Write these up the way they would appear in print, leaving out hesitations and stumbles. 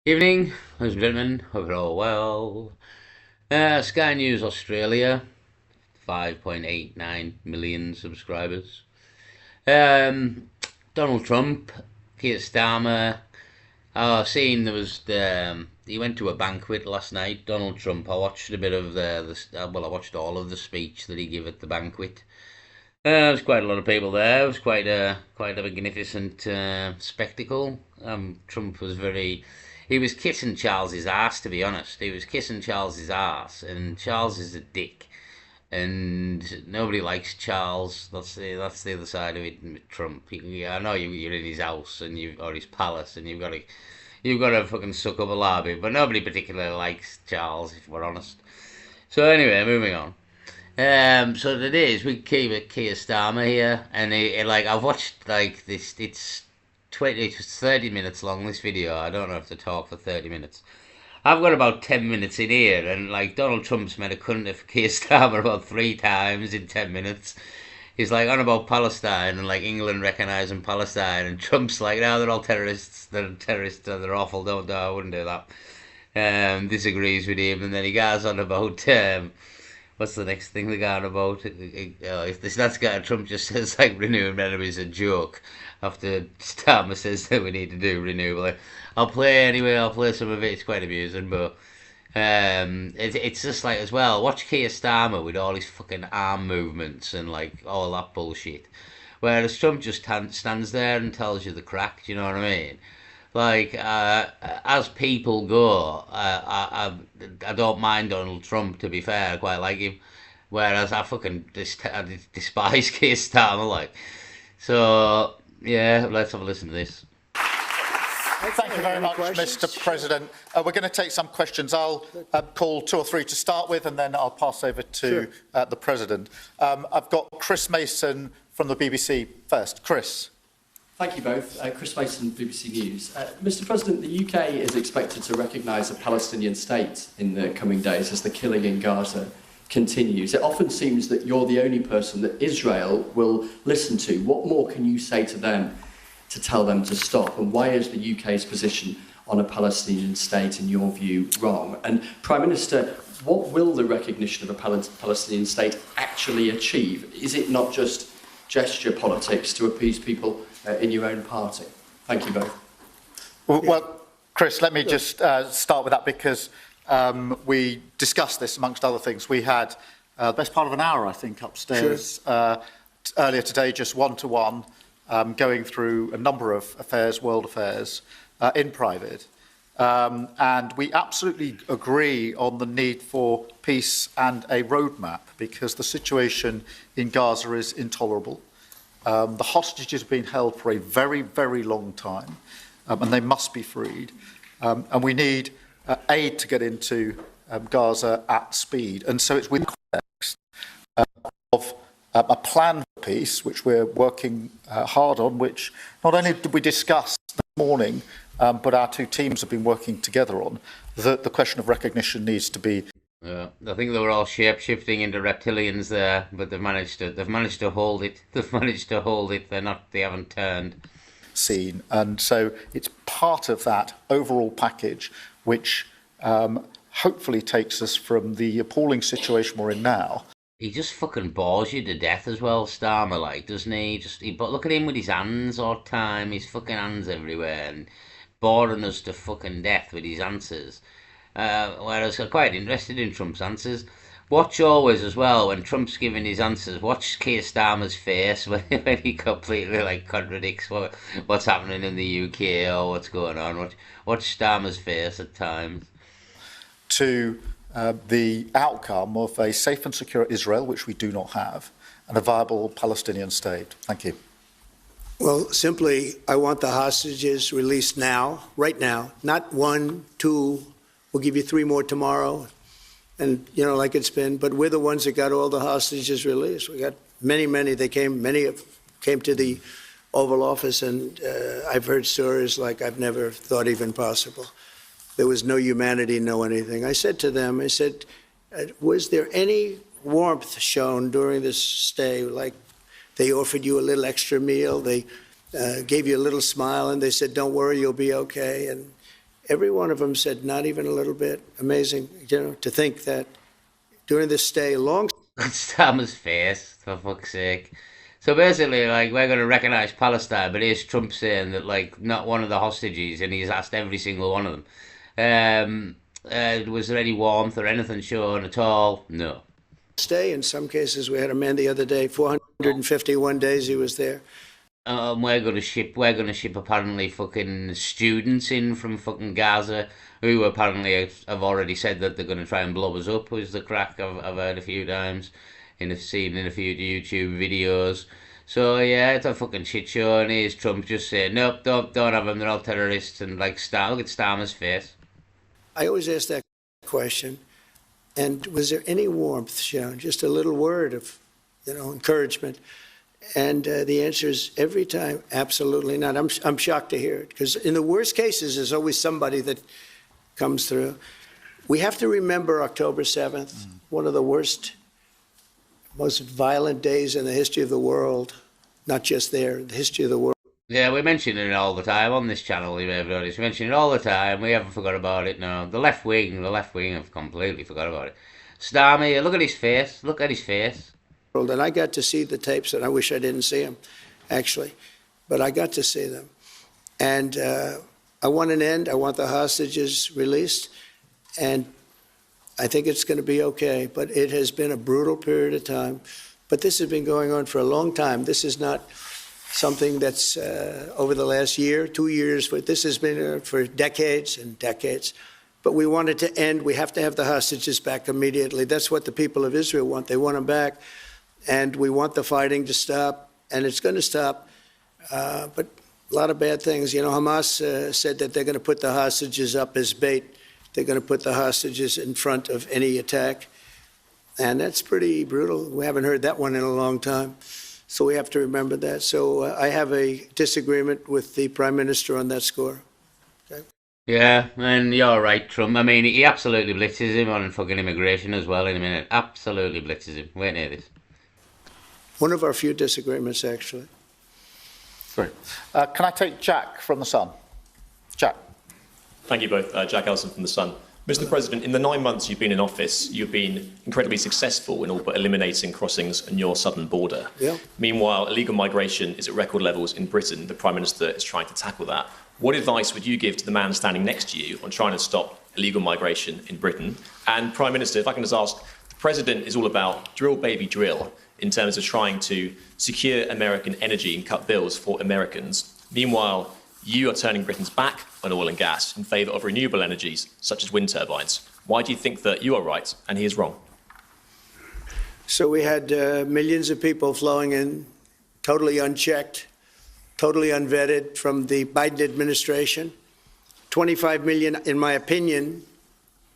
Evening, ladies and gentlemen. Hope you're all well. Sky News Australia, 5.89 million subscribers. Um, Donald Trump, Keir Starmer. Oh, seen there was he went to a banquet last night. Donald Trump. I watched a bit of I watched all of the speech that he gave at the banquet. There was quite a lot of people there. It was quite a magnificent spectacle. Trump was very. He was kissing Charles's ass, to be honest. He was kissing Charles's ass, and Charles is a dick, and nobody likes Charles. That's the other side of it with Trump. I know you're in his house and you or his palace, and you've got to fucking suck up a lobby, but nobody particularly likes Charles, if we're honest. So anyway, moving on. So it is. We keep it Keir Starmer here, and like I've watched like this. It's 30 minutes long. This video. I don't know if to talk for 30 minutes. I've got about 10 minutes in here, and like Donald Trump's made a cunt of Keir Starmer about 3 times in 10 minutes. He's like on about Palestine and like England recognising Palestine, and Trump's like, no, they're all terrorists. They're terrorists. They're awful. Don't do. I wouldn't do that. Disagrees with him, and then he goes on about what's the next thing they got about? If this that's guy Trump just says like renewable energy is a joke after Starmer says that we need to do renewable. I'll play anyway. I'll play some of it. It's quite amusing, but it's just like as well. Watch Keir Starmer with all his fucking arm movements and like all that bullshit, whereas Trump just stands there and tells you the crack. Do you know what I mean? Like as people go, I don't mind Donald Trump. To be fair, I quite like him. Whereas I despise Keir Starmer. Like, so yeah, let's have a listen to this. Thank you very much, Mr. President. We're going to take some questions. I'll call two or three to start with, and then I'll pass over to the President. I've got Chris Mason from the BBC first. Chris. Thank you both. Chris Mason, BBC News. Mr. President, the UK is expected to recognise a Palestinian state in the coming days as the killing in Gaza continues. It often seems that you're the only person that Israel will listen to. What more can you say to them to tell them to stop? And why is the UK's position on a Palestinian state, in your view, wrong? And Prime Minister, what will the recognition of a Palestinian state actually achieve? Is it not just gesture politics to appease people in your own party? Thank you both. Well, Chris, let me just start with that because we discussed this amongst other things. We had the best part of an hour, I think, upstairs earlier today, just one-to-one, going through a number of affairs, world affairs, in private. And we absolutely agree on the need for peace and a roadmap because the situation in Gaza is intolerable. The hostages have been held for a very, very long time, and they must be freed. And we need aid to get into Gaza at speed. And so it's within the context of a plan for peace, which we're working hard on, which not only did we discuss this morning, but our two teams have been working together on, that the question of recognition needs to be. I think they were all shape-shifting into reptilians there, but they've managed to hold it. They've managed to hold it. They haven't turned. Seen, and so it's part of that overall package, which hopefully takes us from the appalling situation we're in now. He just fucking bores you to death as well, Starmer, like, doesn't he? But look at him with his hands all the time. His fucking hands everywhere, and boring us to fucking death with his answers. Whereas I'm quite interested in Trump's answers. Watch always as well when Trump's giving his answers. Watch Keir Starmer's face when he completely like contradicts what's happening in the UK or what's going on. Watch Starmer's face at times. To the outcome of a safe and secure Israel, which we do not have, and a viable Palestinian state. Thank you. Well, simply, I want the hostages released now, right now, not 1, 2. We'll give you 3 more tomorrow, and, you know, like it's been. But we're the ones that got all the hostages released. We got many. Many came to the Oval Office, and I've heard stories like I've never thought even possible. There was no humanity, no anything. I said to them, was there any warmth shown during this stay? Like they offered you a little extra meal, they gave you a little smile, and they said, don't worry, you'll be okay. every one of them said, not even a little bit. Amazing, to think that during this stay, long. Starmer's face, for fuck's sake. So basically, like, we're going to recognise Palestine, but here's Trump saying that, like, not one of the hostages, and he's asked every single one of them. Was there any warmth or anything shown at all? No. Stay. In some cases, we had a man the other day, 451 days he was there. We're gonna ship apparently fucking students in from fucking Gaza, who apparently have already said that they're gonna try and blow us up. Was the crack I've heard a few times, seen in a few YouTube videos. So yeah, it's a fucking shit show, and here's Trump just saying, nope, don't have them. They're all terrorists, and like, look at Starmer's face. I always ask that question. And was there any warmth shown? Just a little word of, encouragement. And the answer is every time, absolutely not. I'm shocked to hear it, because in the worst cases, there's always somebody that comes through. We have to remember October 7th, one of the worst, most violent days in the history of the world, not just there, the history of the world. Yeah, we mention it all the time on this channel. You may have noticed. We mention it all the time. We haven't forgot about it. No, the left wing have completely forgot about it. Starmer, look at his face. Look at his face. And I got to see the tapes, and I wish I didn't see them, actually, but I got to see them. And I want an end. I want the hostages released, and I think it's going to be okay. But it has been a brutal period of time. But this has been going on for a long time. This is not something that's over the last year, 2 years, but this has been for decades and decades. But we want it to end. We have to have the hostages back immediately. That's what the people of Israel want. They want them back. And we want the fighting to stop, and it's going to stop. But a lot of bad things. Hamas said that they're going to put the hostages up as bait. They're going to put the hostages in front of any attack. And that's pretty brutal. We haven't heard that one in a long time. So we have to remember that. So I have a disagreement with the Prime Minister on that score. Okay? Yeah, and you're right, Trump. I mean, he absolutely blitzes him on fucking immigration as well in a minute. Absolutely blitzes him. Wait near this. One of our few disagreements, actually. Great. Can I take Jack from The Sun? Jack. Thank you both. Jack Elson from The Sun. Mr. President, in the 9 months you've been in office, you've been incredibly successful in all but eliminating crossings on your southern border. Yeah. Meanwhile, illegal migration is at record levels in Britain. The Prime Minister is trying to tackle that. What advice would you give to the man standing next to you on trying to stop illegal migration in Britain? And Prime Minister, if I can just ask, the President is all about drill, baby, drill in terms of trying to secure American energy and cut bills for Americans. Meanwhile, you are turning Britain's back on oil and gas in favour of renewable energies, such as wind turbines. Why do you think that you are right and he is wrong? So we had millions of people flowing in, totally unchecked, totally unvetted from the Biden administration. 25 million, in my opinion,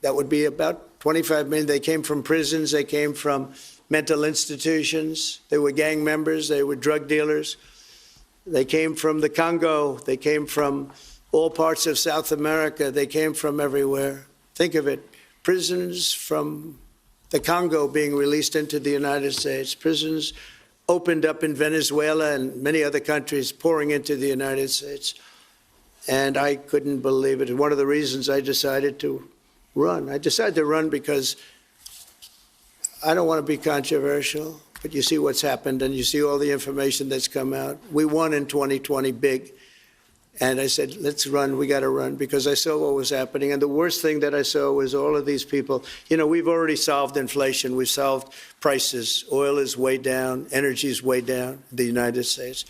that would be about 25 million. They came from prisons, they came from mental institutions, they were gang members, they were drug dealers. They came from the Congo. They came from all parts of South America. They came from everywhere. Think of it. Prisons from the Congo being released into the United States. Prisons opened up in Venezuela and many other countries pouring into the United States. And I couldn't believe it. And one of the reasons I decided to run. I decided to run because I don't want to be controversial. But you see what's happened, and you see all the information that's come out. We won in 2020 big. And I said, let's run. We got to run, because I saw what was happening. And the worst thing that I saw was all of these people. We've already solved inflation. We've solved prices. Oil is way down. Energy is way down in the United States.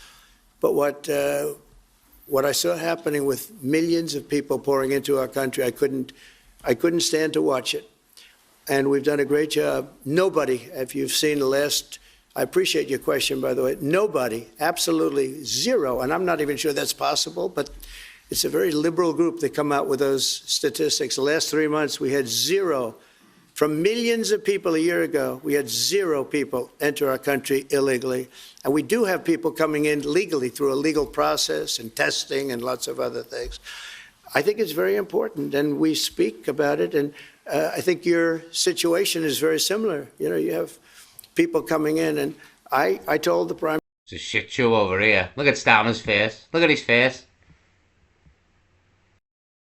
But what I saw happening with millions of people pouring into our country, I couldn't stand to watch it. And we've done a great job. Nobody, if you've seen the last, I appreciate your question, by the way, nobody, absolutely zero, and I'm not even sure that's possible, but it's a very liberal group that come out with those statistics. The last 3 months, we had zero. From millions of people a year ago, we had zero people enter our country illegally. And we do have people coming in legally through a legal process and testing and lots of other things. I think it's very important, and we speak about it. And I think your situation is very similar. You have people coming in, and I told the Prime Minister. It's a shit show over here. Look at Starmer's face. Look at his face.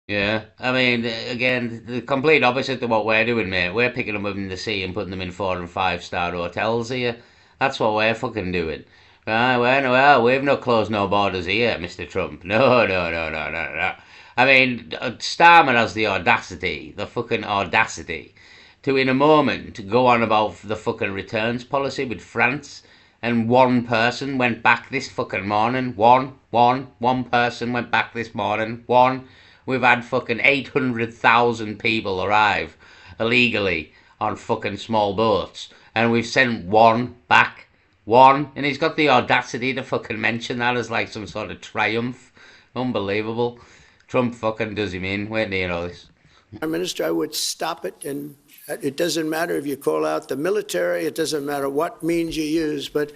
Yeah, I mean, again, the complete opposite to what we're doing, mate. We're picking them up in the sea and putting them in 4 and 5 star hotels here. That's what we're fucking doing. Right, we've no closed no borders here, Mr. Trump. No, no, no, no, no, no. I mean, Starmer has the audacity, the fucking audacity, to in a moment go on about the fucking returns policy with France, and one person went back this fucking morning. One person went back this morning. One. We've had fucking 800,000 people arrive illegally on fucking small boats, and we've sent one back. One. And he's got the audacity to fucking mention that as like some sort of triumph. Unbelievable. Trump fucking does him in. Wait till you know this. Prime Minister, I would stop it, and it doesn't matter if you call out the military, it doesn't matter what means you use, but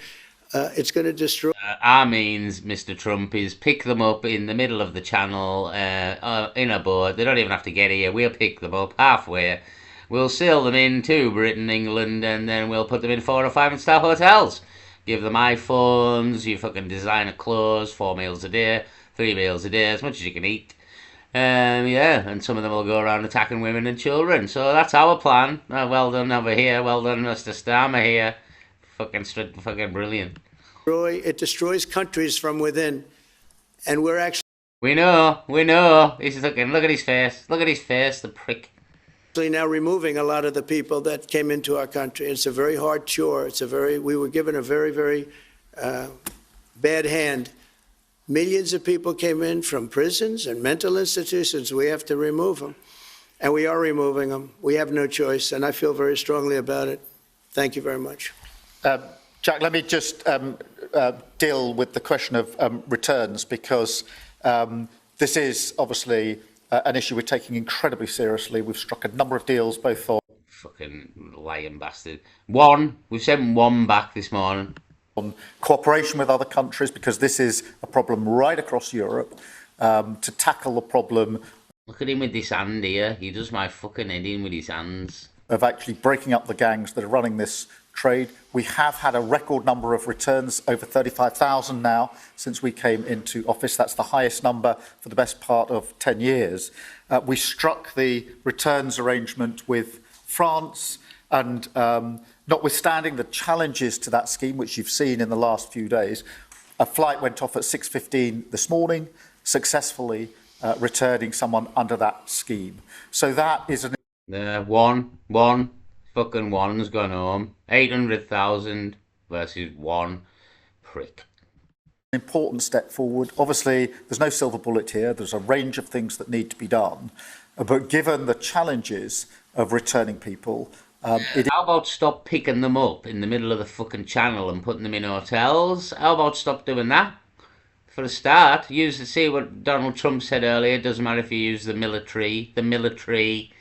it's going to destroy. Our means, Mr. Trump, is pick them up in the middle of the channel in a boat. They don't even have to get here. We'll pick them up halfway. We'll sail them into Britain, England, and then we'll put them in 4 or 5 star hotels. Give them iPhones, you fucking designer clothes, 4 meals a day, 3 meals a day, as much as you can eat. Yeah, and some of them will go around attacking women and children. So that's our plan. Well done over here. Well done, Mr. Starmer here. Fucking brilliant. It destroys countries from within, and we're actually We know, we know. He's looking. Look at his face. Look at his face, the prick. now removing a lot of the people that came into our country. It's a very hard chore. We were given a very, very bad hand. Millions of people came in from prisons and mental institutions. We have to remove them, and we are removing them. We have no choice, and I feel very strongly about it. Thank you very much. Jack, let me just deal with the question of returns, because this is obviously an issue we're taking incredibly seriously. We've struck a number of deals, both on Fucking lying bastard. One. We've sent one back this morning. cooperation with other countries, because this is a problem right across Europe, to tackle the problem Look at him with this hand here. He does my fucking head in with his hands. of actually breaking up the gangs that are running this trade. We have had a record number of returns, over 35,000 now since we came into office. That's the highest number for the best part of 10 years. We struck the returns arrangement with France, and notwithstanding the challenges to that scheme, which you've seen in the last few days, a flight went off at 6:15 this morning, successfully returning someone under that scheme. So that is an One. Fucking one's gone home. 800,000 versus one prick. important step forward. Obviously, there's no silver bullet here. There's a range of things that need to be done. But given the challenges of returning people, How about stop picking them up in the middle of the fucking channel and putting them in hotels? How about stop doing that? For a start, see what Donald Trump said earlier. It doesn't matter if you use the military,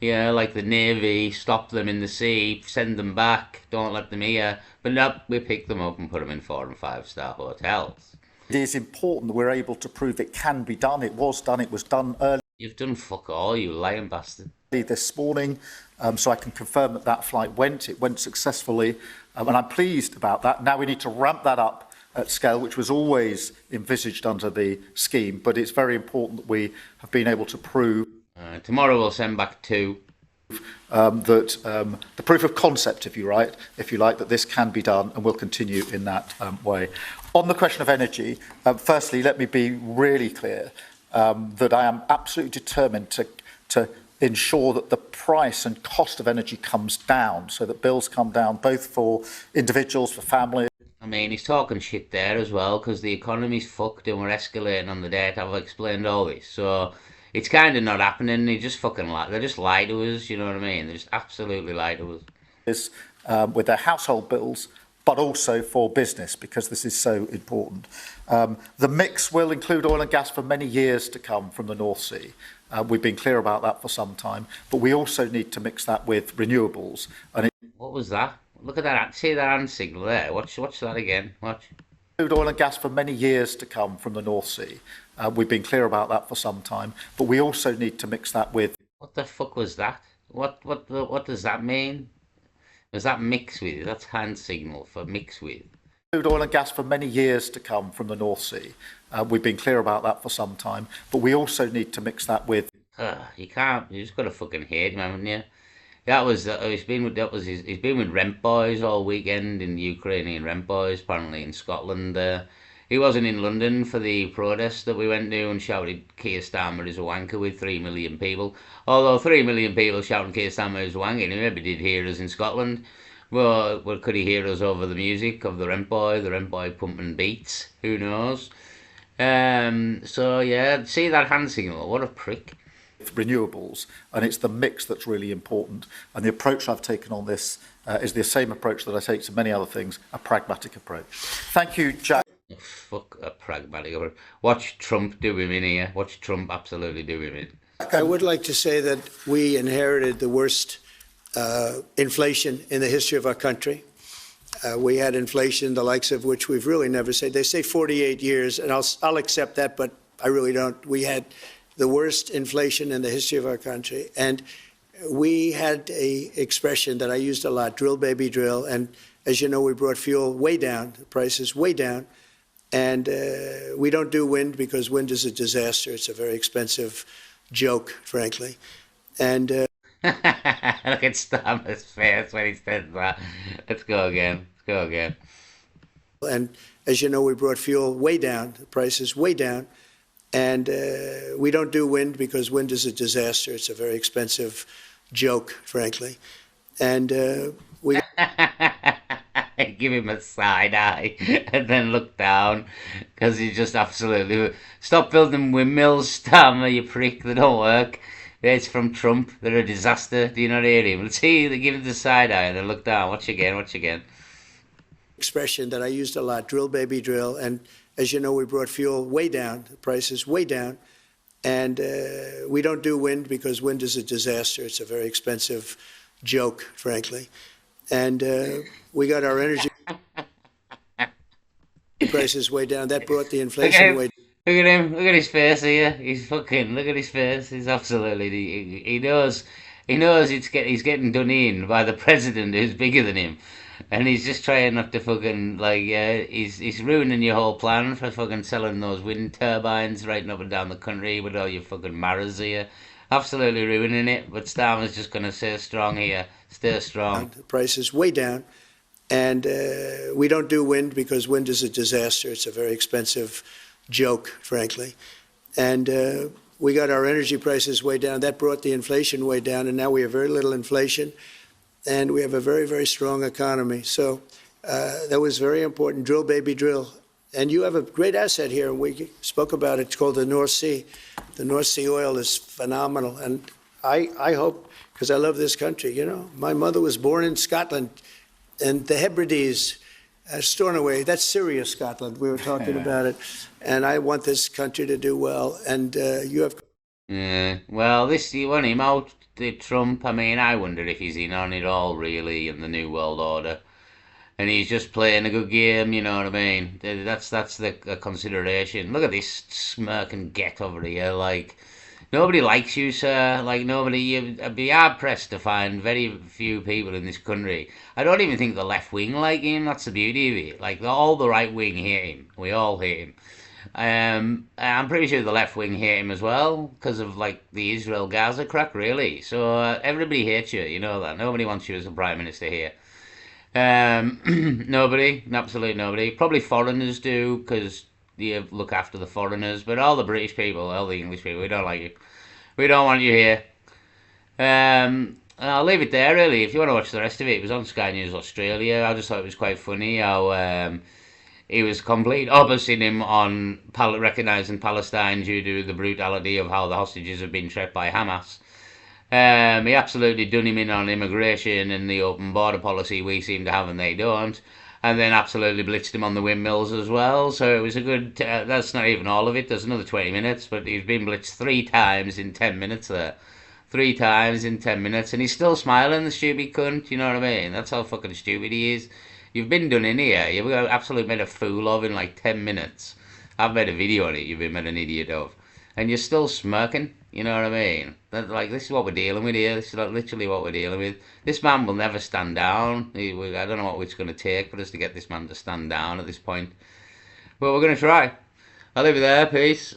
yeah, like the Navy, stop them in the sea, send them back, don't let them here. But no, we pick them up and put them in 4 and 5 star hotels. it is important that we're able to prove it can be done. It was done. It was done early You've done fuck all, you lying bastard. this morning, so I can confirm that that flight went. It went successfully, and I'm pleased about that. Now we need to ramp that up at scale, which was always envisaged under the scheme, but it's very important that we have been able to prove Tomorrow we'll send back 2. that the proof of concept, if you like, that this can be done, and will continue in that way. On the question of energy, firstly, let me be really clear that I am absolutely determined to ensure that the price and cost of energy comes down, so that bills come down both for individuals, for families. I mean, he's talking shit there as well, because the economy's fucked and we're escalating on the debt. I've explained all this. So it's kind of not happening. They just fucking lie. They just lie to us, you know what I mean? They just absolutely lie to us. With their household bills, but also for business, because this is so important. The mix will include oil and gas for many years to come from the North Sea. We've been clear about that for some time, but we also need to mix that with renewables. And What was that? Look at that. See that hand signal there. Watch that again. Watch. oil and gas for many years to come from the North Sea. We've been clear about that for some time, but we also need to mix that with. What the fuck was that? What does that mean? Was that mix with? That's hand signal for mix with. Oil and gas for many years to come from the North Sea. We've been clear about that for some time, but we also need to mix that with You can't. You just got to fucking hate him, haven't you? That was he's been with he's been with rent boys all weekend in Ukrainian rent boys apparently in Scotland. He wasn't in London for the protest that we went to and shouted Keir Starmer is a wanker with 3 million people. Although 3 million people shouting Keir Starmer is a wanker, he maybe did hear us in Scotland. Well, could he hear us over the music of the rent boy pumping beats? Who knows? So yeah, see that hand signal? What a prick! renewables, and it's the mix that's really important. And the approach I've taken on this is the same approach that I take to many other things, a pragmatic approach. Thank you, Jack. Fuck a pragmatic approach. Watch Trump do him in here. Watch Trump absolutely do him in. I would like to say that we inherited the worst inflation in the history of our country. We had inflation, the likes of which we've really never seen. They say 48 years, and I'll accept that, but I really don't. We had the worst inflation in the history of our country. And we had a expression that I used a lot, drill, baby, drill. And as you know, we brought fuel way down, the prices way down. And we don't do wind because wind is a disaster. It's a very expensive joke, frankly. And Look at Starmer's face when he said that. Let's go again. Let's go again. And as you know, we brought fuel way down, the prices way down. And we don't do wind because wind is a disaster. It's a very expensive joke, frankly. And we Give him a side eye and then look down because he's just absolutely. Stop building windmills, Starmer, you prick. They don't work. It's from Trump. They're a disaster. Do you not hear him? Let's see. They give him the side eye and then look down. Watch again. Watch again. expression that I used a lot, drill, baby, drill. And as you know, we brought fuel way down, the prices way down. And we don't do wind because wind is a disaster. It's a very expensive joke, frankly. And we got our energy prices way down. That brought the inflation way down. Look at him. Look at his face here. He's fucking. Look at his face. He's absolutely. He knows. He knows he's getting done in by the president who's bigger than him, and he's just trying not to fucking like. He's ruining your whole plan for fucking selling those wind turbines right up and down the country with all your fucking maras here. Absolutely ruining it. But Starmer's just gonna stay strong here. Stay strong. The prices way down. And we don't do wind because wind is a disaster. It's a very expensive joke, frankly. And we got our energy prices way down. That brought the inflation way down, and now we have very little inflation, and we have a very, very strong economy. So that was very important. Drill, baby, drill. And you have a great asset here, and we spoke about it. It's called the North Sea. The North Sea oil is phenomenal, and I hope, because I love this country, you know. My mother was born in Scotland, and the Hebrides, Stornoway, that's serious Scotland. We were talking about it. And I want this country to do well. And you have. Yeah. Well, this you want him out, the Trump. I mean, I wonder if he's in on it all, really, in the New World Order, and he's just playing a good game. You know what I mean? That's the consideration. Look at this smirk and get over here, like. Nobody likes you, sir. Like, nobody. You'd be hard pressed to find very few people in this country. I don't even think the left wing like him. That's the beauty of it. Like, all the right wing hate him. We all hate him. I'm pretty sure the left wing hate him as well because of, like, the Israel Gaza crack, really. So, everybody hates you. You know that. Nobody wants you as a prime minister here. Nobody. Absolutely nobody. Probably foreigners do because you look after the foreigners, but all the British people, all the English people, we don't like you. We don't want you here. I'll leave it there, really. If you want to watch the rest of it, it was on Sky News Australia. I just thought it was quite funny how he was complete opposite him on recognising Palestine due to the brutality of how the hostages have been trapped by Hamas. He absolutely done him in on immigration and the open border policy we seem to have and they don't. And then absolutely blitzed him on the windmills as well. So it was a good. That's not even all of it. There's another 20 minutes, but he's been blitzed 3 times in 10 minutes there. 3 times in 10 minutes, and he's still smiling, the stupid cunt. You know what I mean? That's how fucking stupid he is. You've been done in here. You've absolutely made a fool of in like 10 minutes. I've made a video on it. You've been made an idiot of, and you're still smirking. You know what I mean? This is what we're dealing with here. This is like literally what we're dealing with. This man will never stand down. I don't know what it's going to take for us to get this man to stand down at this point. But we're going to try. I'll leave it there. Peace.